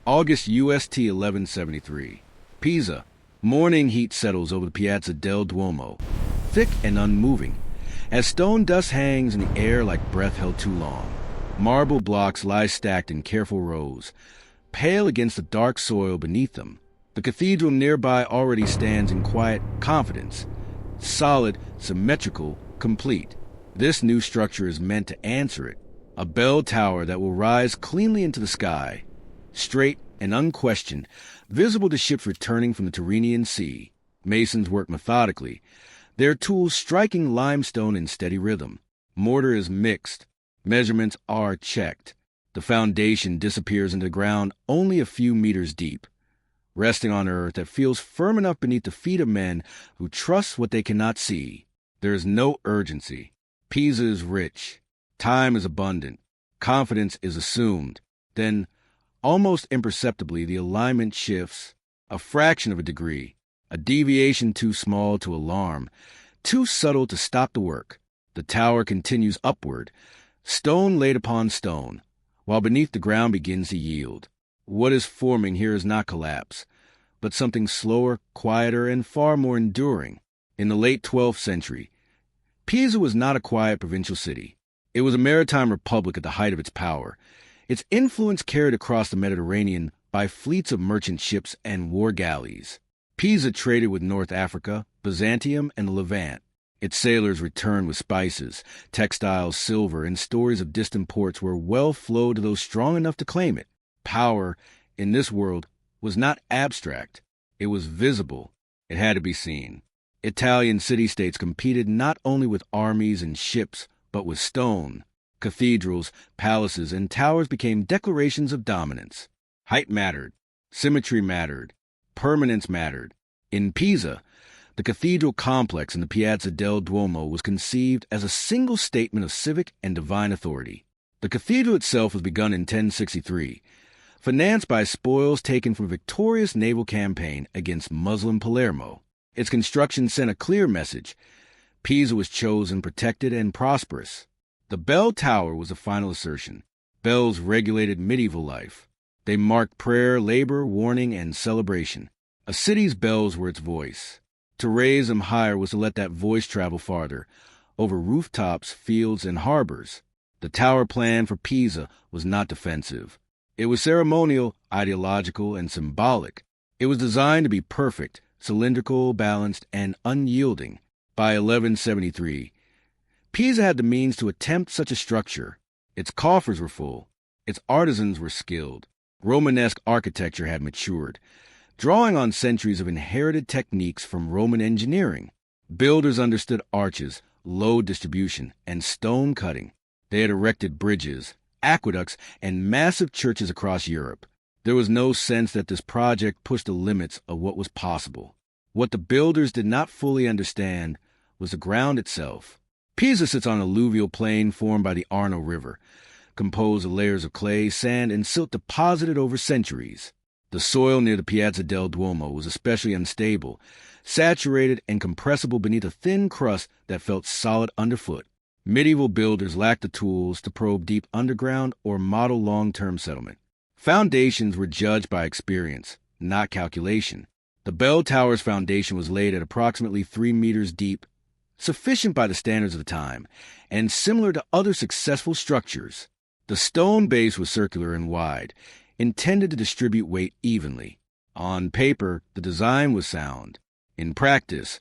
August UST 1173. Pisa. Morning heat settles over the Piazza del Duomo, thick and unmoving, as stone dust hangs in the air like breath held too long. Marble blocks lie stacked in careful rows, pale against the dark soil beneath them. The cathedral nearby already stands in quiet confidence, solid, symmetrical, complete. This new structure is meant to answer it, a bell tower that will rise cleanly into the sky, straight and unquestioned, visible to ships returning from the Tyrrhenian Sea. Masons work methodically, their tools striking limestone in steady rhythm. Mortar is mixed, measurements are checked. The foundation disappears into the ground only a few meters deep, resting on earth that feels firm enough beneath the feet of men who trust what they cannot see. There is no urgency. Pisa is rich. Time is abundant. Confidence is assumed. Then, almost imperceptibly, the alignment shifts a fraction of a degree, a deviation too small to alarm, too subtle to stop the work. The tower continues upward, stone laid upon stone, while beneath the ground begins to yield. What is forming here is not collapse, but something slower, quieter, and far more enduring. In the late 12th century, Pisa was not a quiet provincial city. It was a maritime republic at the height of its power, its influence carried across the Mediterranean by fleets of merchant ships and war galleys. Pisa traded with North Africa, Byzantium, and the Levant. Its sailors returned with spices, textiles, silver, and stories of distant ports where wealth flowed to those strong enough to claim it. Power, in this world, was not abstract. It was visible. It had to be seen. Italian city-states competed not only with armies and ships, but with stone. Cathedrals, palaces, and towers became declarations of dominance. Height mattered. Symmetry mattered. Permanence mattered. In Pisa, the cathedral complex in the Piazza del Duomo was conceived as a single statement of civic and divine authority. The cathedral itself was begun in 1063, financed by spoils taken from a victorious naval campaign against Muslim Palermo. Its construction sent a clear message. Pisa was chosen, protected, and prosperous. The bell tower was the final assertion. Bells regulated medieval life. They marked prayer, labor, warning, and celebration. A city's bells were its voice. To raise them higher was to let that voice travel farther, over rooftops, fields, and harbors. The tower plan for Pisa was not defensive. It was ceremonial, ideological, and symbolic. It was designed to be perfect, cylindrical, balanced, and unyielding. By 1173, Pisa had the means to attempt such a structure. Its coffers were full. Its artisans were skilled. Romanesque architecture had matured, drawing on centuries of inherited techniques from Roman engineering. Builders understood arches, load distribution, and stone cutting. They had erected bridges, aqueducts, and massive churches across Europe. There was no sense that this project pushed the limits of what was possible. What the builders did not fully understand was the ground itself. Pisa sits on an alluvial plain formed by the Arno River, composed of layers of clay, sand, and silt deposited over centuries. The soil near the Piazza del Duomo was especially unstable, saturated and compressible beneath a thin crust that felt solid underfoot. Medieval builders lacked the tools to probe deep underground or model long-term settlement. Foundations were judged by experience, not calculation. The bell tower's foundation was laid at approximately 3 meters deep, sufficient by the standards of the time, and similar to other successful structures. The stone base was circular and wide, intended to distribute weight evenly. On paper, the design was sound. In practice,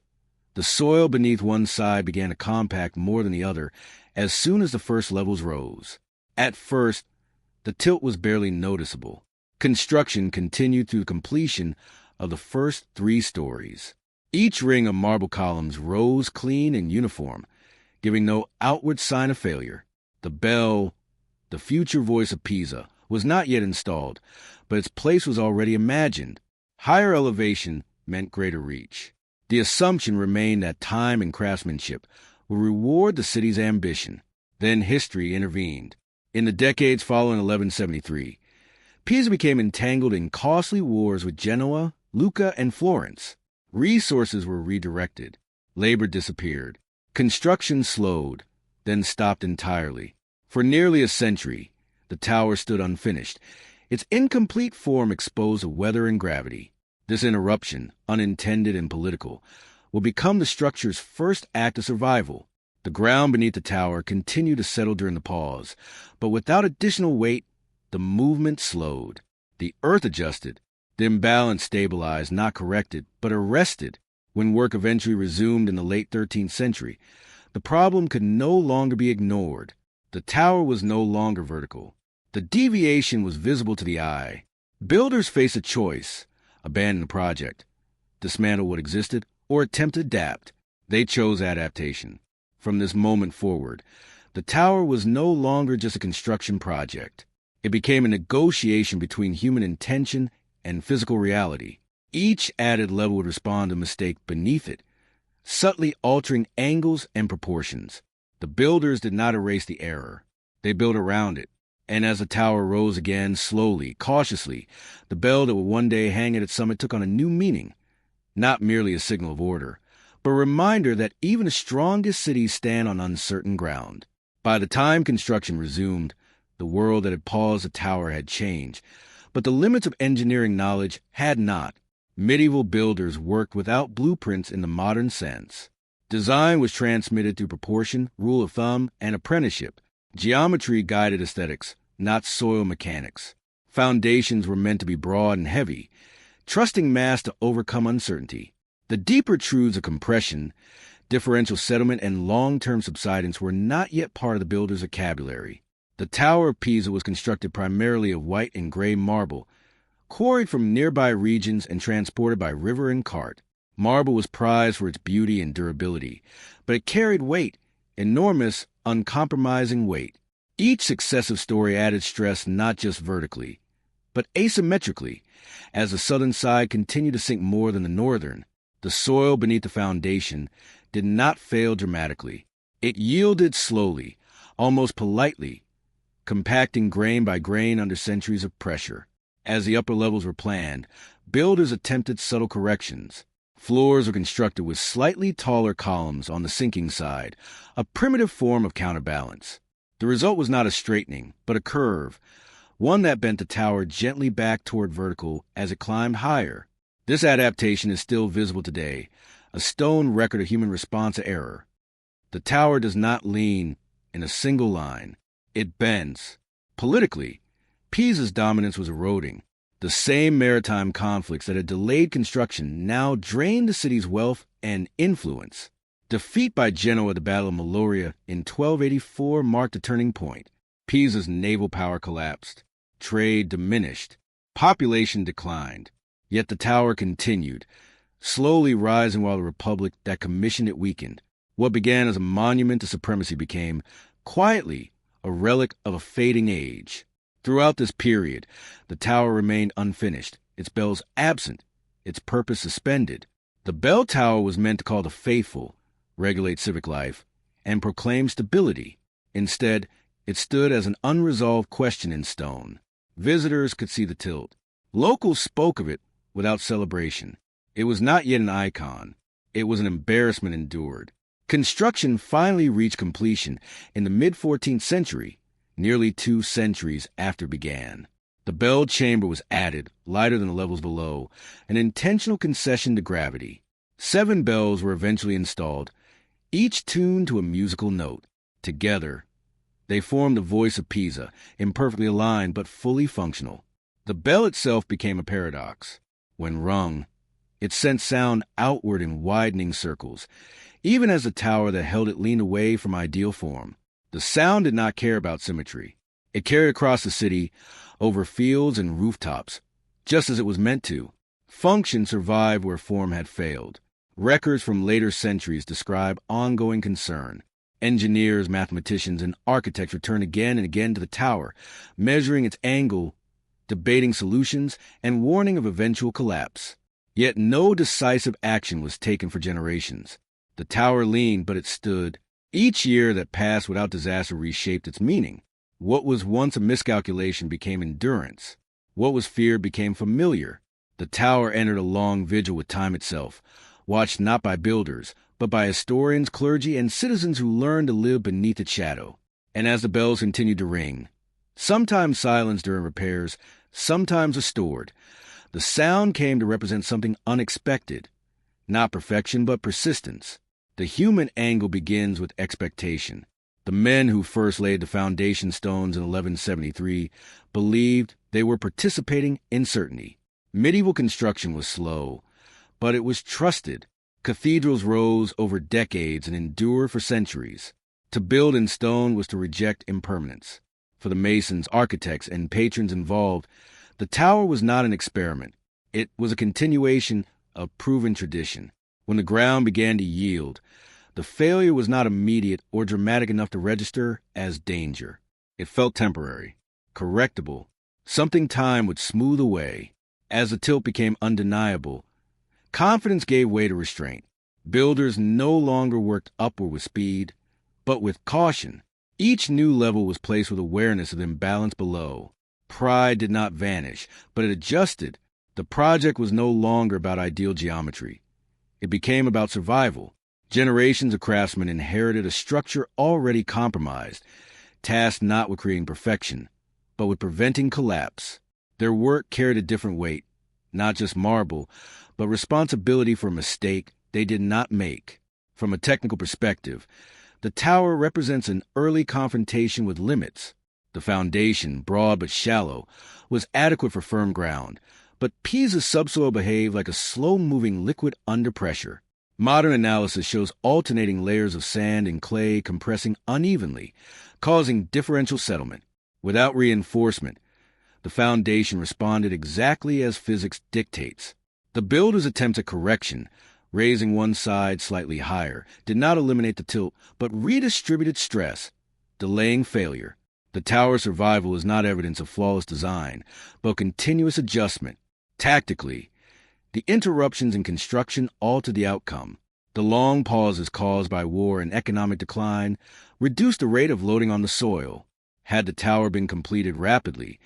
the soil beneath one side began to compact more than the other as soon as the first levels rose. At first, the tilt was barely noticeable. Construction continued through the completion of the first 3 stories. Each ring of marble columns rose clean and uniform, giving no outward sign of failure. The bell, the future voice of Pisa, was not yet installed, but its place was already imagined. Higher elevation meant greater reach. The assumption remained that time and craftsmanship would reward the city's ambition. Then history intervened. In the decades following 1173, Pisa became entangled in costly wars with Genoa, Lucca, and Florence. Resources were redirected. Labor disappeared. Construction slowed, then stopped entirely. For nearly a century, the tower stood unfinished, Its incomplete form exposed to weather and gravity. This interruption, unintended and political, will become the structure's first act of survival. The ground beneath the tower continued to settle during the pause, but without additional weight, the movement slowed. The earth adjusted. The imbalance stabilized, not corrected, but arrested. When work eventually resumed in the late 13th century, the problem could no longer be ignored. The tower was no longer vertical. The deviation was visible to the eye. Builders faced a choice: abandon the project, dismantle what existed, or attempt to adapt. They chose adaptation. From this moment forward, the tower was no longer just a construction project. It became a negotiation between human intention and physical reality. Each added level would respond to a mistake beneath it, subtly altering angles and proportions. The builders did not erase the error. They built around it. And as the tower rose again, slowly, cautiously, the bell that would one day hang at its summit took on a new meaning. Not merely a signal of order, but a reminder that even the strongest cities stand on uncertain ground. By the time construction resumed, the world that had paused the tower had changed, but the limits of engineering knowledge had not. Medieval builders worked without blueprints in the modern sense. Design was transmitted through proportion, rule of thumb, and apprenticeship. Geometry guided aesthetics, not soil mechanics. Foundations were meant to be broad and heavy, trusting mass to overcome uncertainty. The deeper truths of compression, differential settlement, and long-term subsidence were not yet part of the builder's vocabulary. The Tower of Pisa was constructed primarily of white and gray marble, quarried from nearby regions and transported by river and cart. Marble was prized for its beauty and durability, but it carried weight, enormous, uncompromising weight. Each successive story added stress not just vertically, but asymmetrically. As the southern side continued to sink more than the northern, the soil beneath the foundation did not fail dramatically. It yielded slowly, almost politely, compacting grain by grain under centuries of pressure. As the upper levels were planned, builders attempted subtle corrections. Floors were constructed with slightly taller columns on the sinking side, a primitive form of counterbalance. The result was not a straightening, but a curve, one that bent the tower gently back toward vertical as it climbed higher. This adaptation is still visible today, a stone record of human response to error. The tower does not lean in a single line. It bends. Politically, Pisa's dominance was eroding. The same maritime conflicts that had delayed construction now drained the city's wealth and influence. Defeat by Genoa at the Battle of Meloria in 1284 marked a turning point. Pisa's naval power collapsed. Trade diminished. Population declined. Yet the tower continued, slowly rising while the republic that commissioned it weakened. What began as a monument to supremacy became, quietly, a relic of a fading age. Throughout this period, the tower remained unfinished, its bells absent, its purpose suspended. The bell tower was meant to call the faithful, regulate civic life, and proclaim stability. Instead, it stood as an unresolved question in stone. Visitors could see the tilt. Locals spoke of it without celebration. It was not yet an icon. It was an embarrassment endured. Construction finally reached completion in the mid-14th century, nearly 2 centuries after it began. The bell chamber was added, lighter than the levels below, an intentional concession to gravity. 7 bells were eventually installed, each tuned to a musical note. Together, they formed the voice of Pisa, imperfectly aligned but fully functional. The bell itself became a paradox. When rung, it sent sound outward in widening circles, even as the tower that held it leaned away from ideal form. The sound did not care about symmetry. It carried across the city, over fields and rooftops, just as it was meant to. Function survived where form had failed. Records from later centuries describe ongoing concern. Engineers, mathematicians, and architects returned again and again to the tower, measuring its angle, debating solutions, and warning of eventual collapse. Yet no decisive action was taken for generations. The tower leaned, but it stood. Each year that passed without disaster reshaped its meaning. What was once a miscalculation became endurance. What was feared became familiar. The tower entered a long vigil with time itself, watched not by builders, but by historians, clergy, and citizens who learned to live beneath its shadow. And as the bells continued to ring, sometimes silenced during repairs, sometimes restored. The sound came to represent something unexpected, not perfection but persistence. The human angle begins with expectation. The men who first laid the foundation stones in 1173 believed they were participating in certainty. Medieval construction was slow, but it was trusted. Cathedrals rose over decades and endured for centuries. To build in stone was to reject impermanence. For the masons, architects, and patrons involved, the tower was not an experiment. It was a continuation of proven tradition. When the ground began to yield, the failure was not immediate or dramatic enough to register as danger. It felt temporary, correctable, something time would smooth away. As the tilt became undeniable, confidence gave way to restraint. Builders no longer worked upward with speed, but with caution. Each new level was placed with awareness of the imbalance below. Pride did not vanish, but it adjusted. The project was no longer about ideal geometry. It became about survival. Generations of craftsmen inherited a structure already compromised, tasked not with creating perfection, but with preventing collapse. Their work carried a different weight, not just marble, but responsibility for a mistake they did not make. From a technical perspective, the tower represents an early confrontation with limits. The foundation, broad but shallow, was adequate for firm ground, but Pisa's subsoil behaved like a slow-moving liquid under pressure. Modern analysis shows alternating layers of sand and clay compressing unevenly, causing differential settlement. Without reinforcement, the foundation responded exactly as physics dictates. The builder's attempt at correction, raising one side slightly higher, did not eliminate the tilt, but redistributed stress, delaying failure. The tower's survival is not evidence of flawless design, but continuous adjustment. Tactically, the interruptions in construction altered the outcome. The long pauses caused by war and economic decline reduced the rate of loading on the soil. Had the tower been completed rapidly,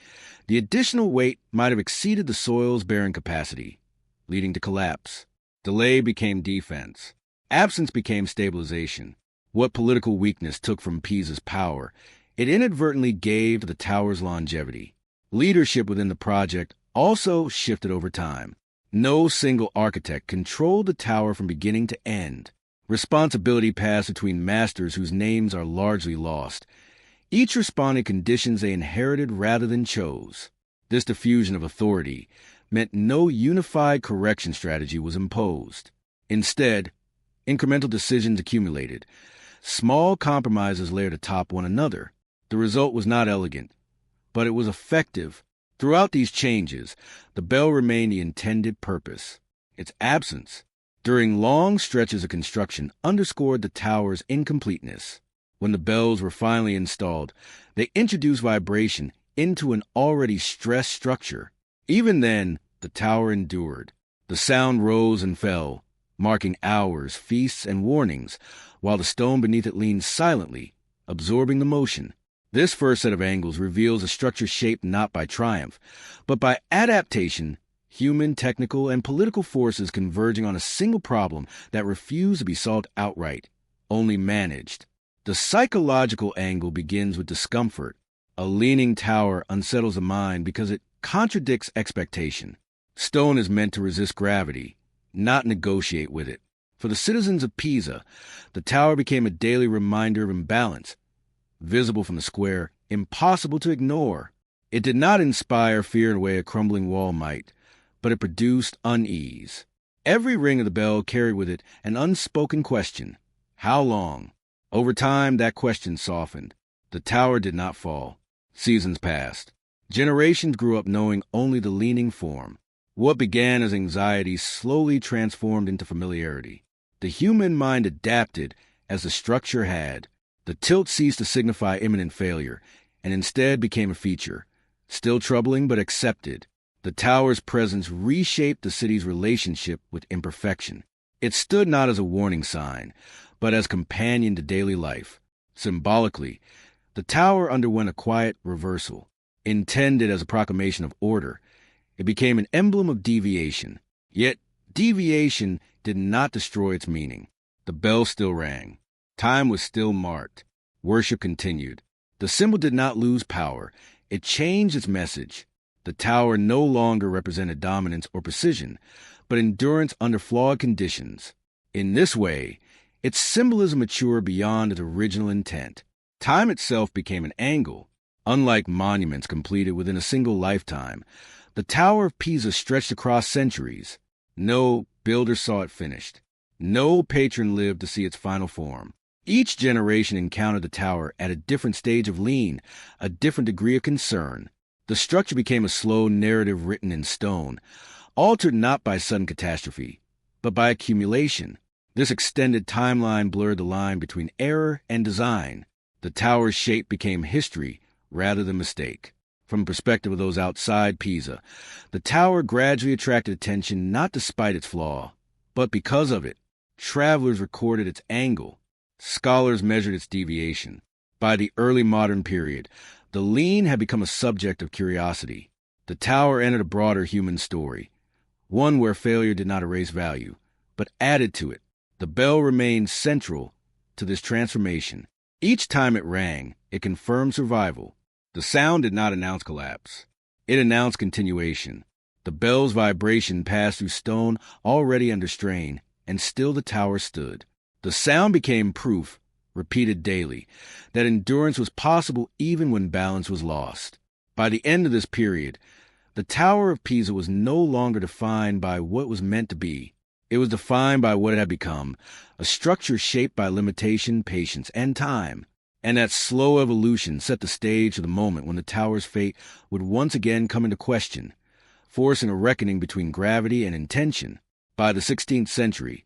the additional weight might have exceeded the soil's bearing capacity, leading to collapse. Delay became defense. Absence became stabilization. What political weakness took from Pisa's power, it inadvertently gave to the tower's longevity. Leadership within the project also shifted over time. No single architect controlled the tower from beginning to end. Responsibility passed between masters whose names are largely lost. Each responded to conditions they inherited rather than chose. This diffusion of authority meant no unified correction strategy was imposed. Instead, incremental decisions accumulated. Small compromises layered atop one another. The result was not elegant, but it was effective. Throughout these changes, the bell remained the intended purpose. Its absence, during long stretches of construction, underscored the tower's incompleteness. When the bells were finally installed, they introduced vibration into an already stressed structure. Even then, the tower endured. The sound rose and fell, marking hours, feasts, and warnings, while the stone beneath it leaned silently, absorbing the motion. This first set of angles reveals a structure shaped not by triumph, but by adaptation, human, technical, and political forces converging on a single problem that refused to be solved outright, only managed. The psychological angle begins with discomfort. A leaning tower unsettles the mind because it contradicts expectation. Stone is meant to resist gravity, not negotiate with it. For the citizens of Pisa, the tower became a daily reminder of imbalance. Visible from the square, impossible to ignore. It did not inspire fear in the way a crumbling wall might, but it produced unease. Every ring of the bell carried with it an unspoken question. How long? Over time, that question softened. The tower did not fall. Seasons passed. Generations grew up knowing only the leaning form. What began as anxiety slowly transformed into familiarity. The human mind adapted as the structure had. The tilt ceased to signify imminent failure, and instead became a feature, still troubling but accepted. The tower's presence reshaped the city's relationship with imperfection. It stood not as a warning sign, but as companion to daily life. Symbolically, the tower underwent a quiet reversal. Intended as a proclamation of order, it became an emblem of deviation. Yet, deviation did not destroy its meaning. The bell still rang. Time was still marked. Worship continued. The symbol did not lose power. It changed its message. The tower no longer represented dominance or precision, but endurance under flawed conditions. In this way, its symbolism matured beyond its original intent. Time itself became an angle. Unlike monuments completed within a single lifetime, the Tower of Pisa stretched across centuries. No builder saw it finished. No patron lived to see its final form. Each generation encountered the tower at a different stage of lean, a different degree of concern. The structure became a slow narrative written in stone, altered not by sudden catastrophe, but by accumulation. This extended timeline blurred the line between error and design. The tower's shape became history rather than mistake. From the perspective of those outside Pisa, the tower gradually attracted attention not despite its flaw, but because of it. Travelers recorded its angle. Scholars measured its deviation. By the early modern period, the lean had become a subject of curiosity. The tower entered a broader human story, one where failure did not erase value, but added to it. The bell remained central to this transformation. Each time it rang, it confirmed survival. The sound did not announce collapse. It announced continuation. The bell's vibration passed through stone already under strain, and still the tower stood. The sound became proof, repeated daily, that endurance was possible even when balance was lost. By the end of this period, the Tower of Pisa was no longer defined by what it was meant to be. It was defined by what it had become, a structure shaped by limitation, patience, and time. And that slow evolution set the stage for the moment when the tower's fate would once again come into question, forcing a reckoning between gravity and intention. By the 16th century,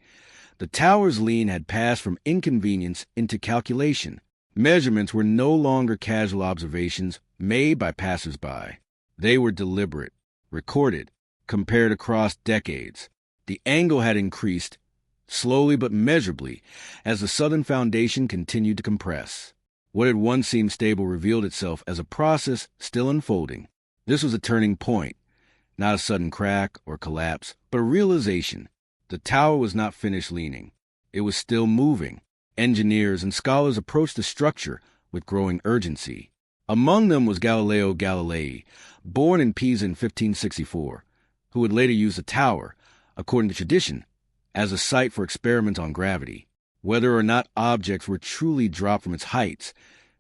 the tower's lean had passed from inconvenience into calculation. Measurements were no longer casual observations made by passers-by. They were deliberate, recorded, compared across decades. The angle had increased, slowly but measurably, as the southern foundation continued to compress. What had once seemed stable revealed itself as a process still unfolding. This was a turning point, not a sudden crack or collapse, but a realization. The tower was not finished leaning. It was still moving. Engineers and scholars approached the structure with growing urgency. Among them was Galileo Galilei, born in Pisa in 1564, who would later use the tower, according to tradition, as a site for experiments on gravity. Whether or not objects were truly dropped from its heights,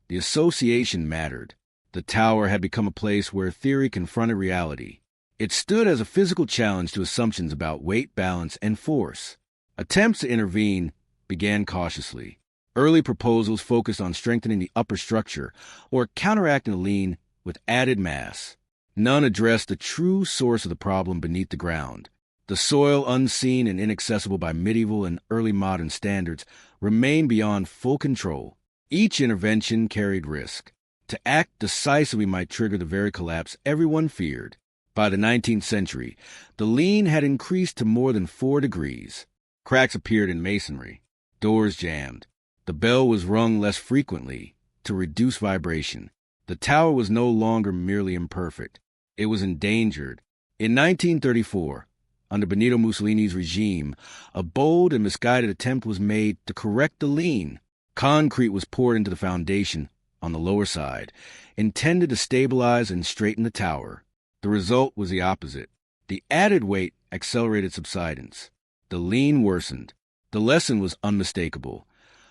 the association mattered. The tower had become a place where theory confronted reality. It stood as a physical challenge to assumptions about weight, balance, and force. Attempts to intervene began cautiously. Early proposals focused on strengthening the upper structure or counteracting the lean with added mass. None addressed the true source of the problem beneath the ground. The soil, unseen and inaccessible by medieval and early modern standards, remained beyond full control. Each intervention carried risk. To act decisively might trigger the very collapse everyone feared. By the 19th century, the lean had increased to more than 4 degrees. Cracks appeared in masonry. Doors jammed. The bell was rung less frequently to reduce vibration. The tower was no longer merely imperfect. It was endangered. In 1934, under Benito Mussolini's regime, a bold and misguided attempt was made to correct the lean. Concrete was poured into the foundation on the lower side, intended to stabilize and straighten the tower. The result was the opposite. The added weight accelerated subsidence. The lean worsened. The lesson was unmistakable.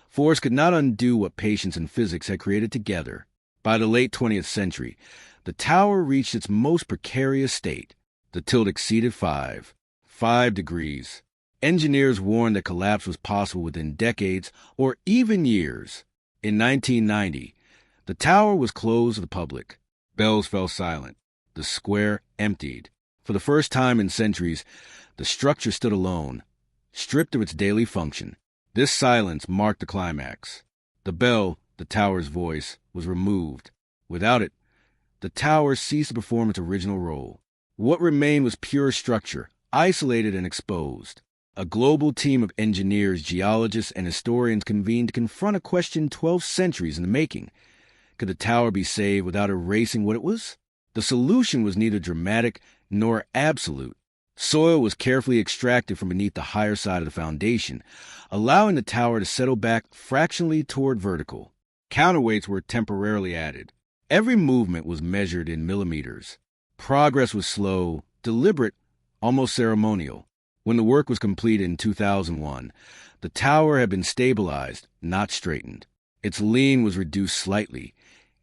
Force could not undo what patience and physics had created together. By the late 20th century, the tower reached its most precarious state. The tilt exceeded 5 degrees. Engineers warned that collapse was possible within decades or even years. In 1990, the tower was closed to the public. Bells fell silent. The square emptied. For the first time in centuries, the structure stood alone, stripped of its daily function. This silence marked the climax. The bell, the tower's voice, was removed. Without it, the tower ceased to perform its original role. What remained was pure structure, isolated and exposed. A global team of engineers, geologists, and historians convened to confront a question 12 centuries in the making. Could the tower be saved without erasing what it was? The solution was neither dramatic nor absolute. Soil was carefully extracted from beneath the higher side of the foundation, allowing the tower to settle back fractionally toward vertical. Counterweights were temporarily added. Every movement was measured in millimeters. Progress was slow, deliberate, almost ceremonial. When the work was completed in 2001, the tower had been stabilized, not straightened. Its lean was reduced slightly,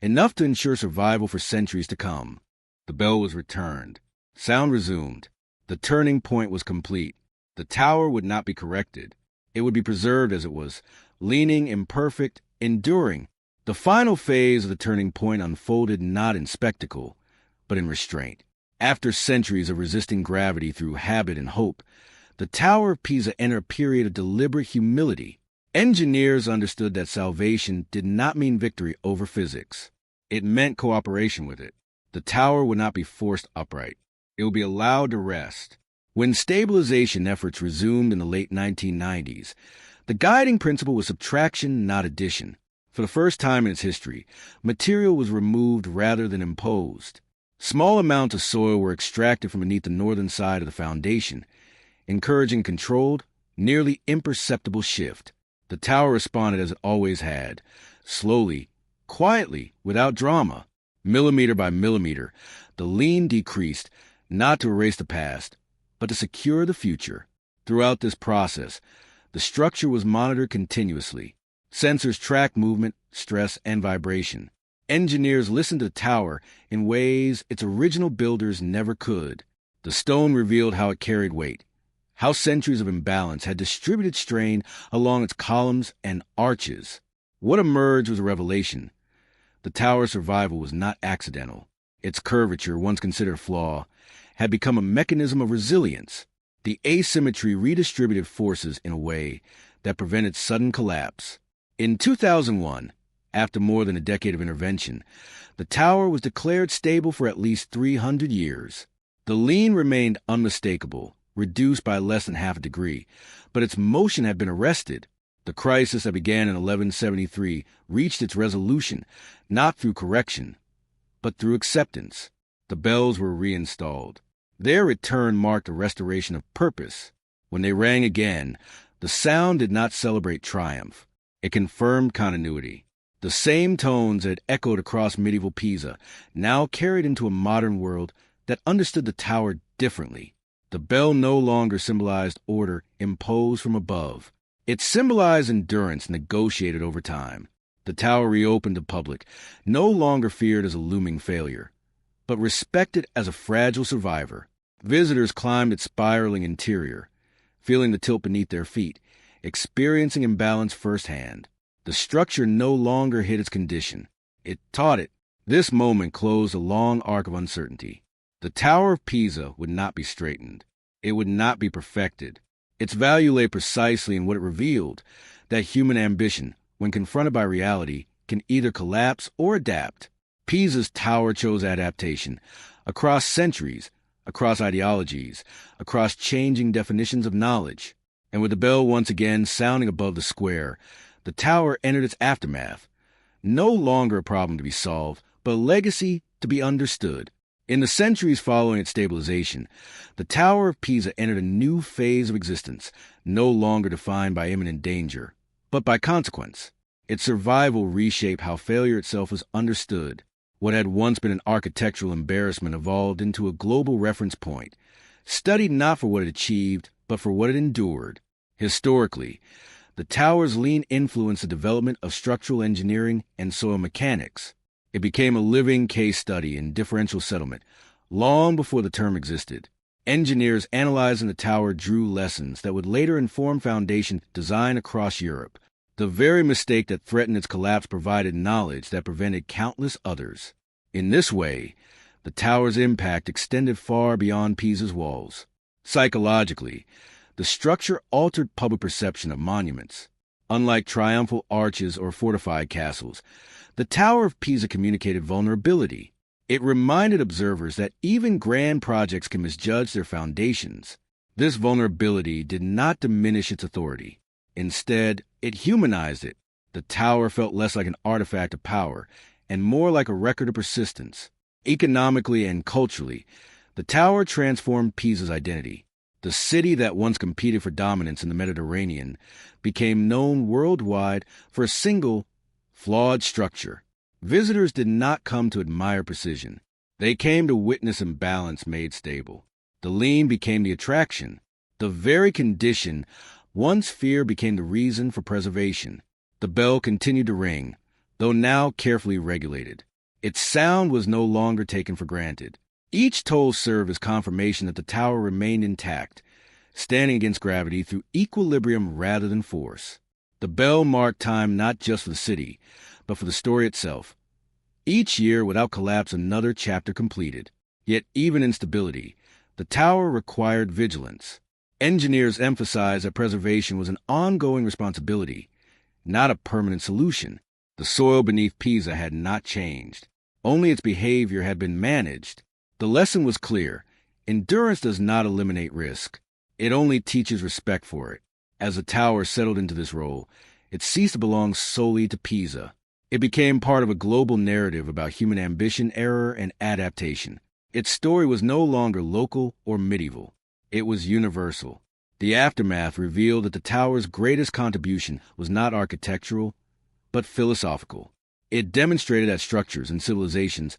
enough to ensure survival for centuries to come. The bell was returned. Sound resumed. The turning point was complete. The tower would not be corrected. It would be preserved as it was, leaning, imperfect, enduring. The final phase of the turning point unfolded not in spectacle, but in restraint. After centuries of resisting gravity through habit and hope, the Tower of Pisa entered a period of deliberate humility. Engineers understood that salvation did not mean victory over physics. It meant cooperation with it. The tower would not be forced upright. It would be allowed to rest. When stabilization efforts resumed in the late 1990s, the guiding principle was subtraction, not addition. For the first time in its history, material was removed rather than imposed. Small amounts of soil were extracted from beneath the northern side of the foundation, encouraging controlled, nearly imperceptible shift. The tower responded as it always had, slowly, quietly, without drama. Millimeter by millimeter, the lean decreased, not to erase the past, but to secure the future. Throughout this process, the structure was monitored continuously. Sensors tracked movement, stress, and vibration. Engineers listened to the tower in ways its original builders never could. The stone revealed how it carried weight, how centuries of imbalance had distributed strain along its columns and arches. What emerged was a revelation. The tower's survival was not accidental. Its curvature, once considered a flaw, had become a mechanism of resilience. The asymmetry redistributed forces in a way that prevented sudden collapse. In 2001, after more than a decade of intervention, the tower was declared stable for at least 300 years. The lean remained unmistakable, reduced by less than half a degree, but its motion had been arrested. The crisis that began in 1173 reached its resolution, not through correction, but through acceptance. The bells were reinstalled. Their return marked a restoration of purpose. When they rang again, the sound did not celebrate triumph. It confirmed continuity. The same tones that echoed across medieval Pisa now carried into a modern world that understood the tower differently. The bell no longer symbolized order imposed from above. It symbolized endurance negotiated over time. The tower reopened to public, no longer feared as a looming failure, but respected as a fragile survivor. Visitors climbed its spiraling interior, feeling the tilt beneath their feet, experiencing imbalance firsthand. The structure no longer hid its condition. It taught it. This moment closed a long arc of uncertainty. The Tower of Pisa would not be straightened. It would not be perfected. Its value lay precisely in what it revealed, that human ambition, when confronted by reality, can either collapse or adapt. Pisa's tower chose adaptation. Across centuries, across ideologies, across changing definitions of knowledge. And with the bell once again sounding above the square, the tower entered its aftermath. No longer a problem to be solved, but a legacy to be understood. In the centuries following its stabilization, the Tower of Pisa entered a new phase of existence, no longer defined by imminent danger, but by consequence. Its survival reshaped how failure itself was understood. What had once been an architectural embarrassment evolved into a global reference point, studied not for what it achieved, but for what it endured. Historically, the tower's lean influenced the development of structural engineering and soil mechanics. It became a living case study in differential settlement, long before the term existed. Engineers analyzing the tower drew lessons that would later inform foundation design across Europe. The very mistake that threatened its collapse provided knowledge that prevented countless others. In this way, the tower's impact extended far beyond Pisa's walls. Psychologically, the structure altered public perception of monuments. Unlike triumphal arches or fortified castles, the Tower of Pisa communicated vulnerability. It reminded observers that even grand projects can misjudge their foundations. This vulnerability did not diminish its authority. Instead, it humanized it. The tower felt less like an artifact of power and more like a record of persistence. Economically and culturally, the tower transformed Pisa's identity. The city that once competed for dominance in the Mediterranean became known worldwide for a single, flawed structure. Visitors did not come to admire precision. They came to witness imbalance made stable. The lean became the attraction. The very condition once fear became the reason for preservation. The bell continued to ring, though now carefully regulated. Its sound was no longer taken for granted. Each toll served as confirmation that the tower remained intact, standing against gravity through equilibrium rather than force. The bell marked time not just for the city, but for the story itself. Each year, without collapse, another chapter completed. Yet even in stability, the tower required vigilance. Engineers emphasized that preservation was an ongoing responsibility, not a permanent solution. The soil beneath Pisa had not changed. Only its behavior had been managed. The lesson was clear. Endurance does not eliminate risk. It only teaches respect for it. As the tower settled into this role, it ceased to belong solely to Pisa. It became part of a global narrative about human ambition, error, and adaptation. Its story was no longer local or medieval. It was universal. The aftermath revealed that the tower's greatest contribution was not architectural, but philosophical. It demonstrated that structures and civilizations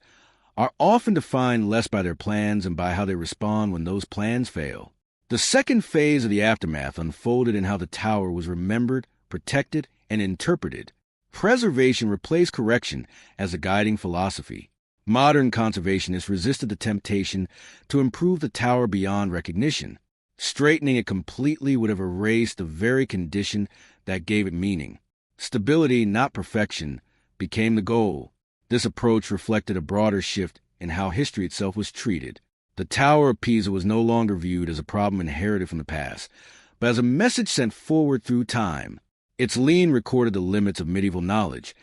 are often defined less by their plans and by how they respond when those plans fail. The second phase of the aftermath unfolded in how the tower was remembered, protected, and interpreted. Preservation replaced correction as a guiding philosophy. Modern conservationists resisted the temptation to improve the tower beyond recognition. Straightening it completely would have erased the very condition that gave it meaning. Stability, not perfection, became the goal. This approach reflected a broader shift in how history itself was treated. The Tower of Pisa was no longer viewed as a problem inherited from the past, but as a message sent forward through time. Its lean recorded the limits of medieval knowledge,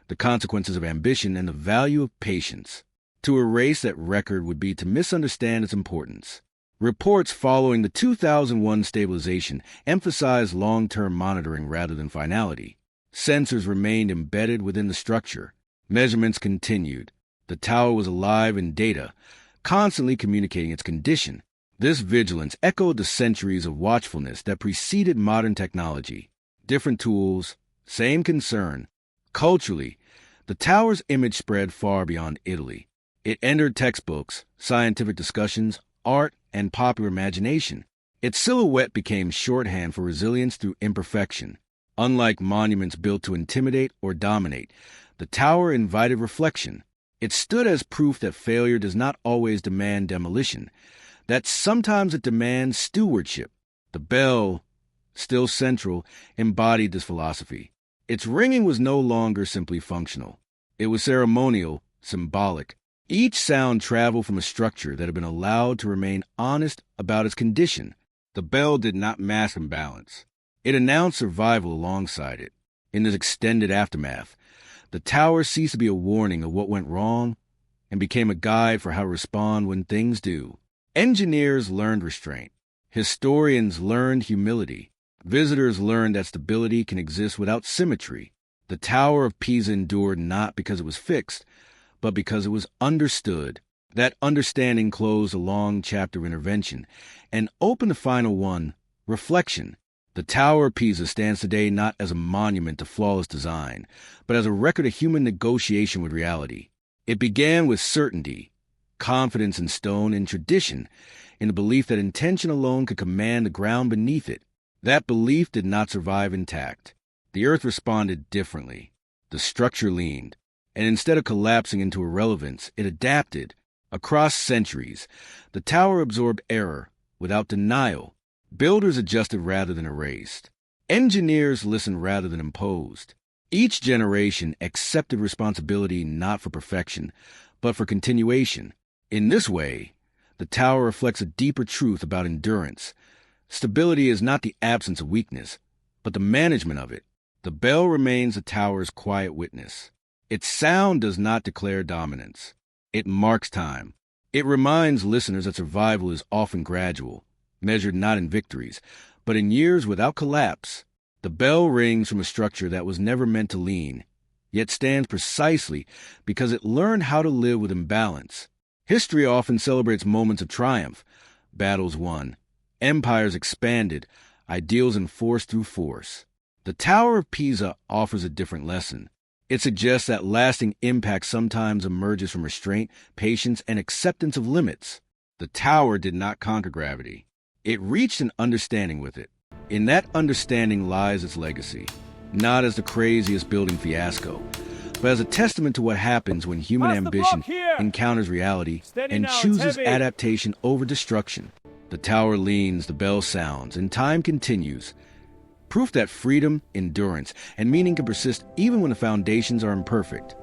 the consequences of ambition, and the value of patience. To erase that record would be to misunderstand its importance. Reports following the 2001 stabilization emphasized long-term monitoring rather than finality. Sensors remained embedded within the structure. Measurements continued. The tower was alive in data, constantly communicating its condition. This vigilance echoed the centuries of watchfulness that preceded modern technology. Different tools, same concern. Culturally, the tower's image spread far beyond Italy. It entered textbooks, scientific discussions, art, and popular imagination. Its silhouette became shorthand for resilience through imperfection. Unlike monuments built to intimidate or dominate, the tower invited reflection. It stood as proof that failure does not always demand demolition, that sometimes it demands stewardship. The bell, still central, embodied this philosophy. Its ringing was no longer simply functional. It was ceremonial, symbolic. Each sound traveled from a structure that had been allowed to remain honest about its condition. The bell did not mask imbalance. It announced survival alongside it. In this extended aftermath, the tower ceased to be a warning of what went wrong and became a guide for how to respond when things do. Engineers learned restraint. Historians learned humility. Visitors learned that stability can exist without symmetry. The Tower of Pisa endured not because it was fixed, but because it was understood. That understanding closed a long chapter of intervention and opened the final one, reflection. The Tower of Pisa stands today not as a monument to flawless design, but as a record of human negotiation with reality. It began with certainty, confidence in stone and tradition, in the belief that intention alone could command the ground beneath it. That belief did not survive intact. The earth responded differently. The structure leaned, and instead of collapsing into irrelevance, it adapted. Across centuries, the tower absorbed error without denial. Builders adjusted rather than erased. Engineers listened rather than imposed. Each generation accepted responsibility not for perfection, but for continuation. In this way, the tower reflects a deeper truth about endurance. Stability is not the absence of weakness, but the management of it. The bell remains the tower's quiet witness. Its sound does not declare dominance. It marks time. It reminds listeners that survival is often gradual, measured not in victories, but in years without collapse. The bell rings from a structure that was never meant to lean, yet stands precisely because it learned how to live with imbalance. History often celebrates moments of triumph, battles won, empires expanded, ideals enforced through force. The Tower of Pisa offers a different lesson. It suggests that lasting impact sometimes emerges from restraint, patience, and acceptance of limits. The tower did not conquer gravity. It reached an understanding with it. In that understanding lies its legacy, not as the craziest building fiasco, but as a testament to what happens when human ambition encounters reality and chooses adaptation over destruction. The tower leans, the bell sounds, and time continues. Proof that freedom, endurance, and meaning can persist even when the foundations are imperfect.